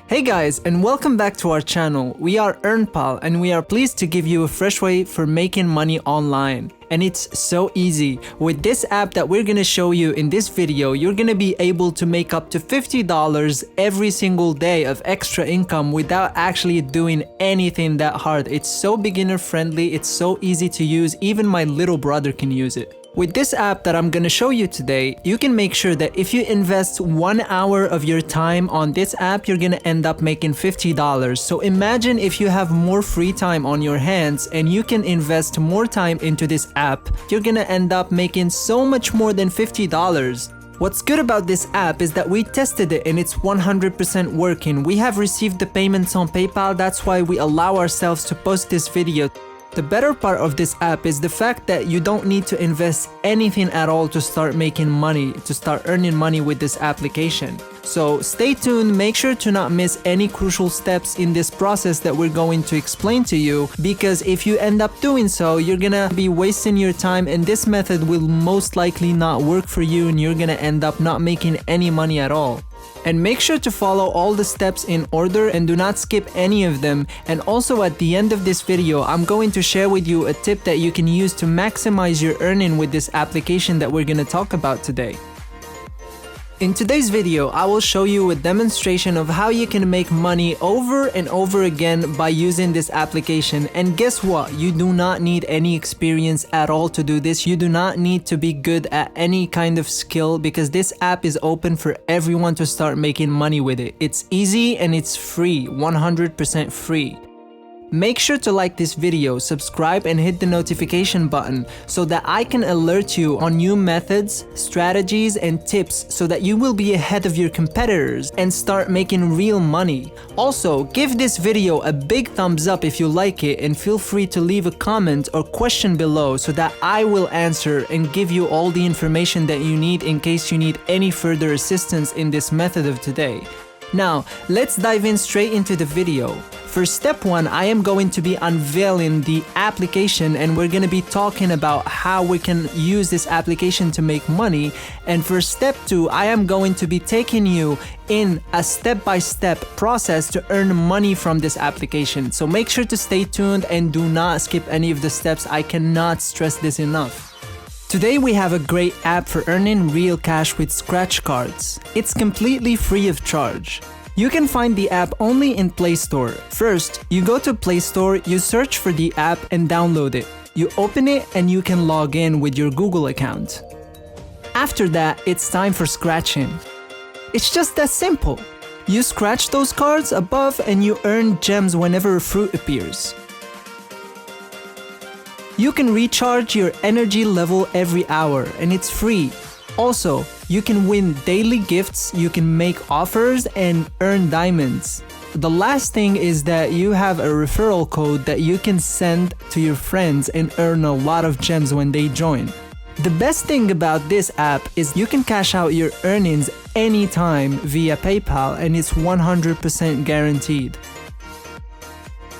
Hey guys, and welcome back to our channel. We are EarnPal and we are pleased to give you a fresh way for making money online. And it's so easy. With this app that we're gonna show you in this video, you're gonna be able to make up to $50 every single day of extra income without actually doing anything that hard. It's so beginner friendly, it's so easy to use, even my little brother can use it. With this app that I'm gonna show you today, you can make sure that if you invest 1 hour of your time on this app, you're gonna end up making $50. So imagine if you have more free time on your hands and you can invest more time into this app, you're gonna end up making so much more than $50. What's good about this app is that we tested it and it's 100% working. We have received the payments on PayPal, that's why we allow ourselves to post this video. The better part of this app is the fact that you don't need to invest anything at all to start making money, to start earning money with this application. So stay tuned, make sure to not miss any crucial steps in this process that we're going to explain to you, because if you end up doing so, you're gonna be wasting your time and this method will most likely not work for you and you're gonna end up not making any money at all. And make sure to follow all the steps in order and do not skip any of them. And also at the end of this video, I'm going to share with you a tip that you can use to maximize your earning with this application that we're going to talk about today. In today's video, I will show you a demonstration of how you can make money over and over again by using this application. And guess what? You do not need any experience at all to do this. You do not need to be good at any kind of skill because this app is open for everyone to start making money with it. It's easy and it's free, 100% free. Make sure to like this video, subscribe and hit the notification button so that I can alert you on new methods, strategies and tips so that you will be ahead of your competitors and start making real money. Also, give this video a big thumbs up if you like it and feel free to leave a comment or question below so that I will answer and give you all the information that you need in case you need any further assistance in this method of today. Now, let's dive in straight into the video. For step 1, I am going to be unveiling the application and we're going to be talking about how we can use this application to make money. And for step 2, I am going to be taking you in a step-by-step process to earn money from this application. So make sure to stay tuned and do not skip any of the steps. I cannot stress this enough. Today we have a great app for earning real cash with scratch cards. It's completely free of charge. You can find the app only in Play Store. First, you go to Play Store, you search for the app and download it. You open it and you can log in with your Google account. After that, it's time for scratching. It's just that simple. You scratch those cards above and you earn gems whenever a fruit appears. You can recharge your energy level every hour and it's free. Also, you can win daily gifts, you can make offers and earn diamonds. The last thing is that you have a referral code that you can send to your friends and earn a lot of gems when they join. The best thing about this app is you can cash out your earnings anytime via PayPal and it's 100% guaranteed.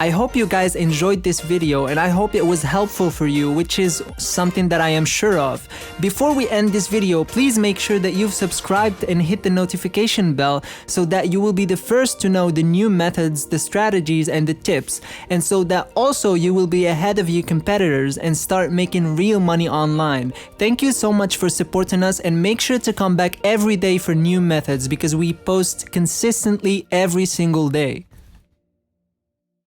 I hope you guys enjoyed this video and I hope it was helpful for you, which is something that I am sure of. Before we end this video, please make sure that you've subscribed and hit the notification bell so that you will be the first to know the new methods, the strategies and the tips, and so that also you will be ahead of your competitors and start making real money online. Thank you so much for supporting us and make sure to come back every day for new methods because we post consistently every single day.